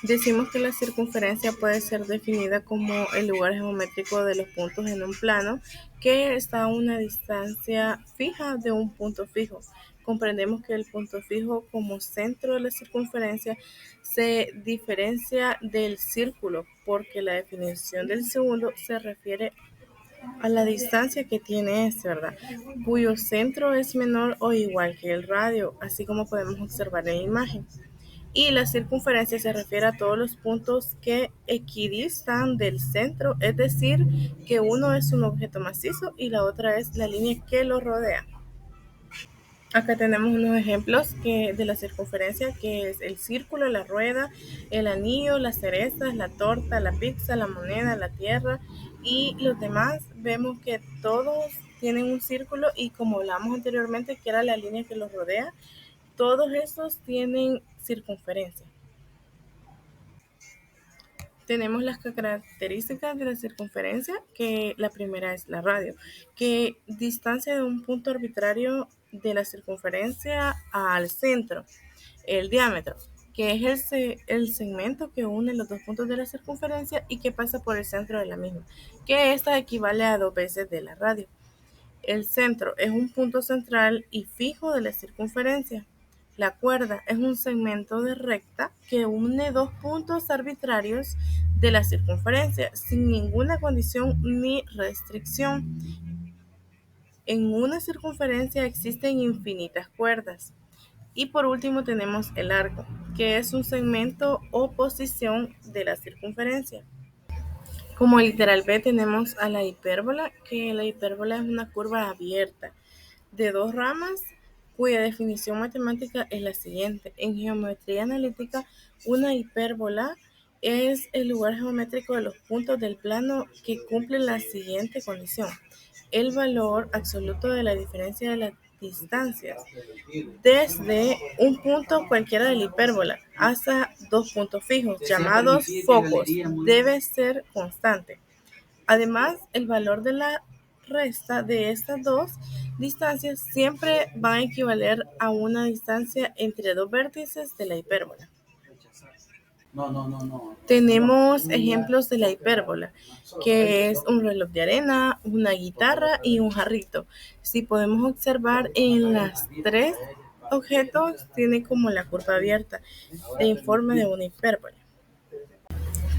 Decimos que la circunferencia puede ser definida como el lugar geométrico de los puntos en un plano que está a una distancia fija de un punto fijo. Comprendemos que el punto fijo como centro de la circunferencia se diferencia del círculo porque la definición del segundo se refiere a la distancia que tiene este, ¿verdad? Cuyo centro es menor o igual que el radio, así como podemos observar en la imagen. Y la circunferencia se refiere a todos los puntos que equidistan del centro, es decir, que uno es un objeto macizo y la otra es la línea que lo rodea. Acá tenemos unos ejemplos de la circunferencia, que es el círculo, la rueda, el anillo, las cerezas, la torta, la pizza, la moneda, la tierra y los demás. Vemos que todos tienen un círculo y como hablamos anteriormente, que era la línea que los rodea, todos estos tienen circunferencia. Tenemos las características de la circunferencia, que la primera es la radio, que distancia de un punto arbitrario de la circunferencia al centro, el diámetro, que es el segmento que une los dos puntos de la circunferencia y que pasa por el centro de la misma, que esta equivale a 2 veces de la radio. El centro es un punto central y fijo de la circunferencia. La cuerda es un segmento de recta que une dos puntos arbitrarios de la circunferencia sin ninguna condición ni restricción. En una circunferencia existen infinitas cuerdas. Y por último tenemos el arco, que es un segmento o posición de la circunferencia. Como literal B tenemos a la hipérbola, que la hipérbola es una curva abierta de dos ramas cuya definición matemática es la siguiente. En geometría analítica, una hipérbola es el lugar geométrico de los puntos del plano que cumplen la siguiente condición: el valor absoluto de la diferencia de las distancias desde un punto cualquiera de la hipérbola hasta dos puntos fijos llamados focos debe ser constante. Además, el valor de la resta de estas dos distancias siempre va a equivaler a una distancia entre dos vértices de la hipérbola. Tenemos ejemplos de la hipérbola, que es un reloj de arena, una guitarra y un jarrito. Si podemos observar en las tres objetos, tiene como la curva abierta en forma de una hipérbola.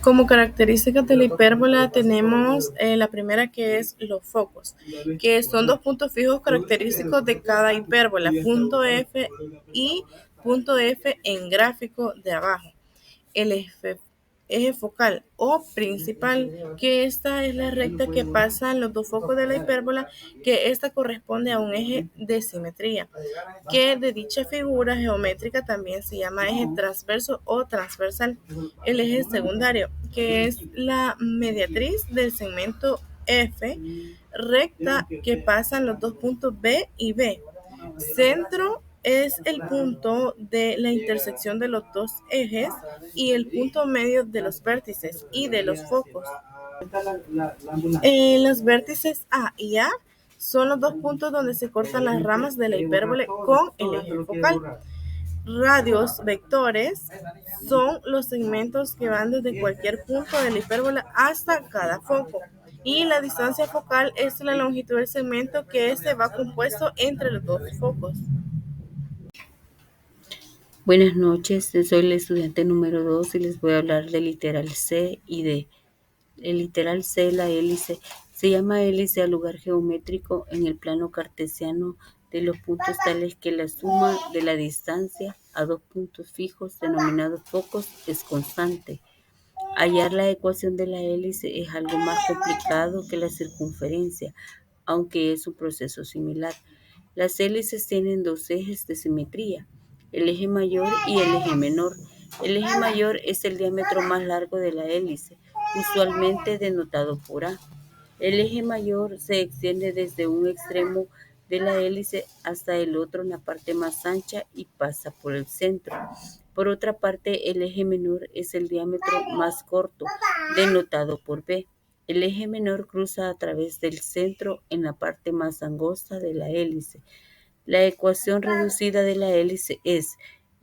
Como características de la hipérbola tenemos la primera, que es los focos, que son dos puntos fijos característicos de cada hipérbola, punto F y punto F en gráfico de abajo. El eje focal o principal, que esta es la recta que pasa en los dos focos de la hipérbola, que esta corresponde a un eje de simetría, que de dicha figura geométrica también se llama eje transverso o transversal. El eje secundario, que es la mediatriz del segmento F, recta que pasan los dos puntos B y B. Centro es el punto de la intersección de los dos ejes y el punto medio de los vértices y de los focos. Los vértices A y A son los dos puntos donde se cortan las ramas de la hipérbole con el eje focal. Radios vectores son los segmentos que van desde cualquier punto de la hipérbola hasta cada foco. Y la distancia focal es la longitud del segmento que este va compuesto entre los dos focos. Buenas noches, soy la estudiante número 2 y les voy a hablar del literal C y D. El literal C, la hélice, se llama hélice al lugar geométrico en el plano cartesiano de los puntos tales que la suma de la distancia a dos puntos fijos denominados focos es constante. Hallar la ecuación de la hélice es algo más complicado que la circunferencia, aunque es un proceso similar. Las hélices tienen dos ejes de simetría, el eje mayor y el eje menor. El eje mayor es el diámetro más largo de la hélice, usualmente denotado por A. El eje mayor se extiende desde un extremo de la hélice hasta el otro en la parte más ancha y pasa por el centro. Por otra parte, el eje menor es el diámetro más corto, denotado por B. El eje menor cruza a través del centro en la parte más angosta de la hélice. La ecuación reducida de la hélice es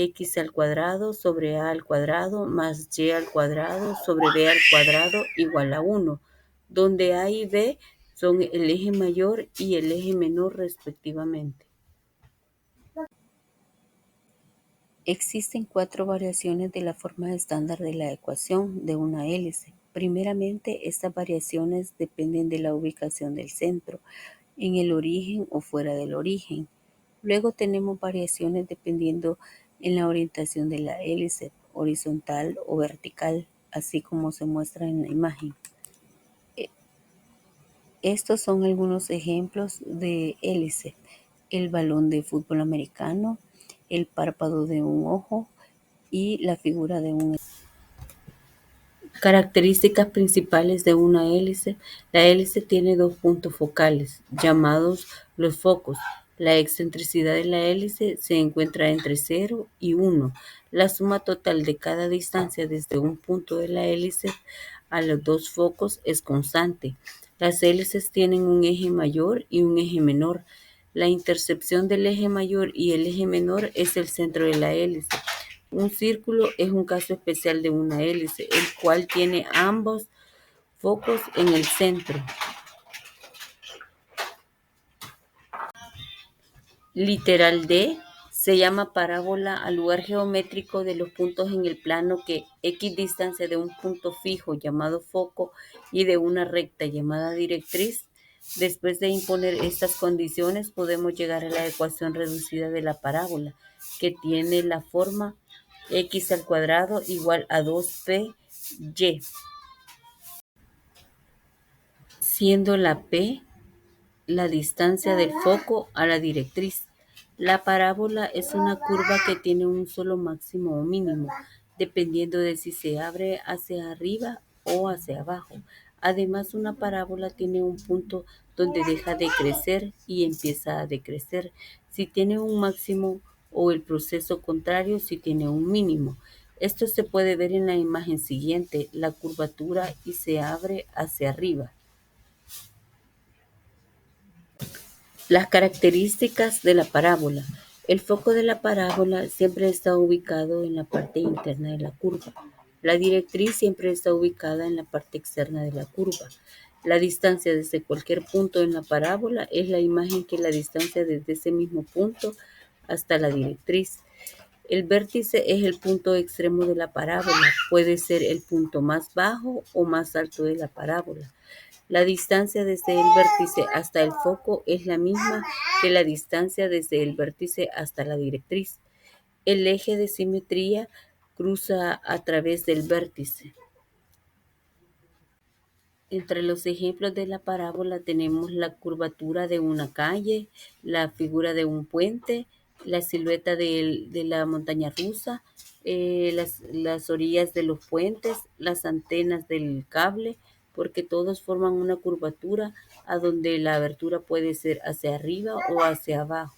x al cuadrado sobre a al cuadrado más y al cuadrado sobre b al cuadrado igual a 1, donde a y b son el eje mayor y el eje menor respectivamente. Existen 4 variaciones de la forma estándar de la ecuación de una hélice. Primeramente, estas variaciones dependen de la ubicación del centro, en el origen o fuera del origen. Luego tenemos variaciones dependiendo en la orientación de la hélice, horizontal o vertical, así como se muestra en la imagen. Estos son algunos ejemplos de hélice: el balón de fútbol americano, el párpado de un ojo y la figura de un. Características principales de una hélice. La hélice tiene 2 puntos focales, llamados los focos. La excentricidad de la hélice se encuentra entre 0 y 1. La suma total de cada distancia desde un punto de la hélice a los 2 focos es constante. Las hélices tienen un eje mayor y un eje menor. La intercepción del eje mayor y el eje menor es el centro de la hélice. Un círculo es un caso especial de una hélice, el cual tiene ambos focos en el centro. Literal D se llama parábola al lugar geométrico de los puntos en el plano que x distancia de un punto fijo llamado foco y de una recta llamada directriz. Después de imponer estas condiciones, podemos llegar a la ecuación reducida de la parábola, que tiene la forma x al cuadrado igual a 2py, siendo la p la distancia del foco a la directriz. La parábola es una curva que tiene un solo máximo o mínimo, dependiendo de si se abre hacia arriba o hacia abajo. Además, una parábola tiene un punto donde deja de crecer y empieza a decrecer, si tiene un máximo, o el proceso contrario si tiene un mínimo. Esto se puede ver en la imagen siguiente, la curvatura y se abre hacia arriba. Las características de la parábola. El foco de la parábola siempre está ubicado en la parte interna de la curva. La directriz siempre está ubicada en la parte externa de la curva. La distancia desde cualquier punto en la parábola es la imagen que la distancia desde ese mismo punto hasta la directriz. El vértice es el punto extremo de la parábola. Puede ser el punto más bajo o más alto de la parábola. La distancia desde el vértice hasta el foco es la misma que la distancia desde el vértice hasta la directriz. El eje de simetría cruza a través del vértice. Entre los ejemplos de la parábola tenemos la curvatura de una calle, la figura de un puente, la silueta de la montaña rusa, las orillas de los puentes, las antenas del cable, porque todos forman una curvatura a donde la abertura puede ser hacia arriba o hacia abajo.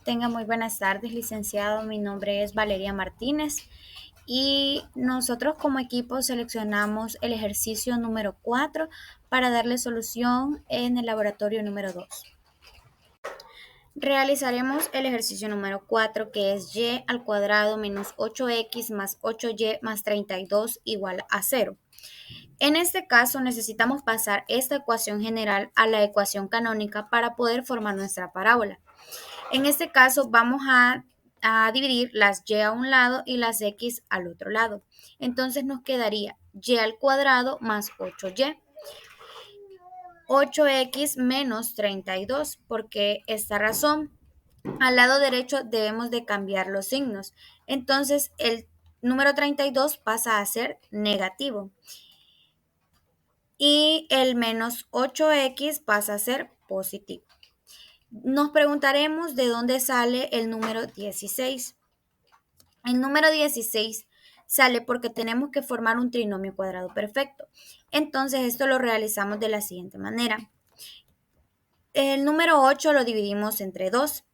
Tenga muy buenas tardes, licenciado. Mi nombre es Valeria Martínez y nosotros como equipo seleccionamos el ejercicio número 4 para darle solución en el laboratorio número 2. Realizaremos el ejercicio número 4, que es y al cuadrado menos 8x más 8y más 32 igual a 0. En este caso necesitamos pasar esta ecuación general a la ecuación canónica para poder formar nuestra parábola. En este caso vamos a dividir las y a un lado y las x al otro lado. Entonces nos quedaría y al cuadrado más 8y. 8x menos 32. ¿Por qué esta razón? Al lado derecho debemos de cambiar los signos. Entonces el número 32 pasa a ser negativo. Y el menos 8x pasa a ser positivo. Nos preguntaremos de dónde sale el número 16. El número 16 sale porque tenemos que formar un trinomio cuadrado perfecto. Entonces esto lo realizamos de la siguiente manera. El número 8 lo dividimos entre 2,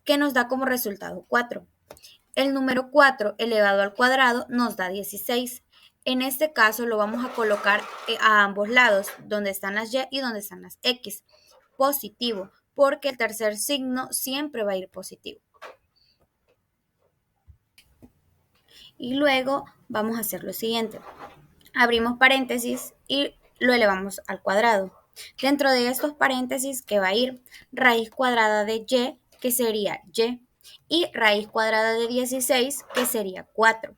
que nos da como resultado 4. El número 4 elevado al cuadrado nos da 16. En este caso lo vamos a colocar a ambos lados, donde están las y y donde están las x. Positivo, porque el tercer signo siempre va a ir positivo. Y luego vamos a hacer lo siguiente. Abrimos paréntesis y lo elevamos al cuadrado. Dentro de estos paréntesis que va a ir raíz cuadrada de y, que sería y raíz cuadrada de 16, que sería 4.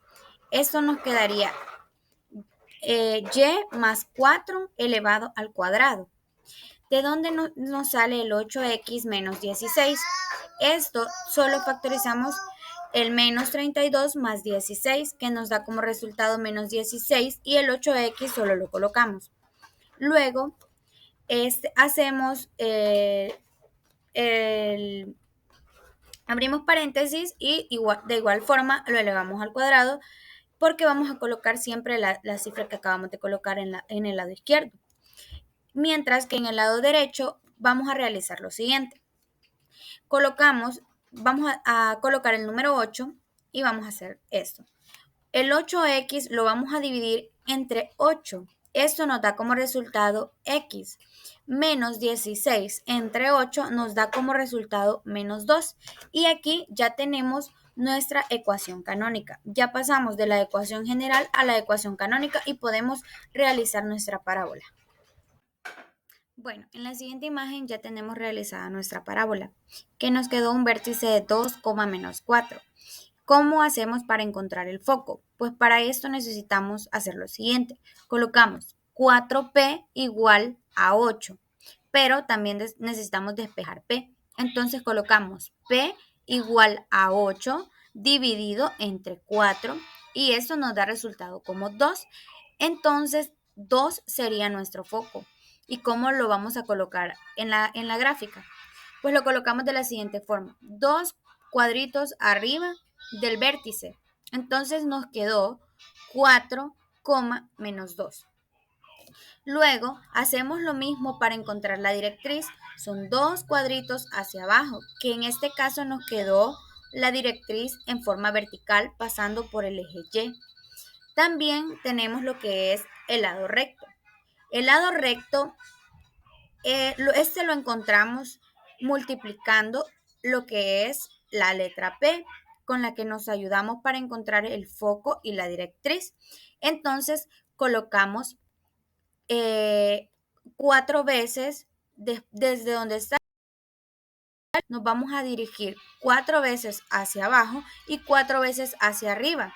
Esto nos quedaría y más 4 elevado al cuadrado. ¿De dónde nos sale el 8x menos 16? Esto solo factorizamos el menos 32 más 16, que nos da como resultado menos 16, y el 8x solo lo colocamos. Luego, hacemos abrimos paréntesis y de igual forma lo elevamos al cuadrado, porque vamos a colocar siempre la cifra que acabamos de colocar en el lado izquierdo. Mientras que en el lado derecho vamos a realizar lo siguiente. Vamos a colocar el número 8 y vamos a hacer esto. El 8x lo vamos a dividir entre 8. Esto nos da como resultado x. Menos 16 entre 8 nos da como resultado menos 2. Y aquí ya tenemos nuestra ecuación canónica. Ya pasamos de la ecuación general a la ecuación canónica y podemos realizar nuestra parábola. Bueno, en la siguiente imagen ya tenemos realizada nuestra parábola, que nos quedó un vértice de 2, menos 4. ¿Cómo hacemos para encontrar el foco? Pues para esto necesitamos hacer lo siguiente. Colocamos 4p igual a 8, pero también necesitamos despejar p. Entonces colocamos p igual a 8 dividido entre 4 y esto nos da resultado como 2. Entonces 2 sería nuestro foco. ¿Y cómo lo vamos a colocar en la gráfica? Pues lo colocamos de la siguiente forma. 2 cuadritos arriba del vértice. Entonces nos quedó 4, menos 2. Luego hacemos lo mismo para encontrar la directriz. Son 2 cuadritos hacia abajo, que en este caso nos quedó la directriz en forma vertical pasando por el eje Y. También tenemos lo que es el lado recto. El lado recto, lo encontramos multiplicando lo que es la letra P, con la que nos ayudamos para encontrar el foco y la directriz. Entonces colocamos 4 veces desde donde está, nos vamos a dirigir 4 veces hacia abajo y 4 veces hacia arriba.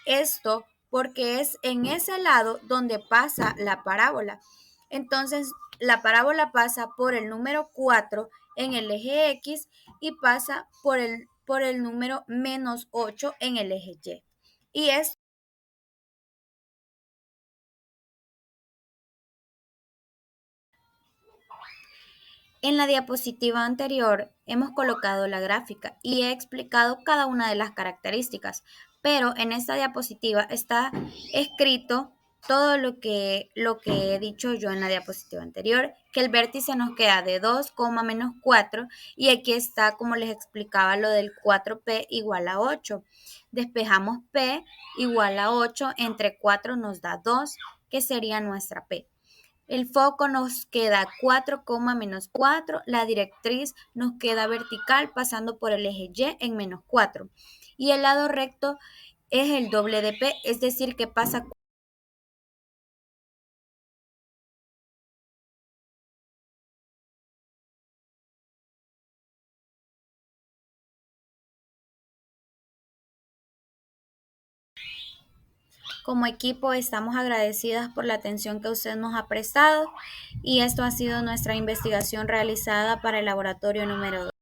Esto porque es en ese lado donde pasa la parábola. Entonces, la parábola pasa por el número 4 en el eje X y pasa por el número menos 8 en el eje Y. Y esto en la diapositiva anterior hemos colocado la gráfica y he explicado cada una de las características, pero en esta diapositiva está escrito todo lo que he dicho yo en la diapositiva anterior, que el vértice nos queda de 2, menos 4 y aquí está, como les explicaba, lo del 4p igual a 8. Despejamos p igual a 8, entre 4 nos da 2, que sería nuestra p. El foco nos queda 4, menos 4. La directriz nos queda vertical pasando por el eje Y en menos 4. Y el lado recto es el doble de P, es decir, que pasa como equipo. Estamos agradecidas por la atención que usted nos ha prestado y esto ha sido nuestra investigación realizada para el laboratorio número 2.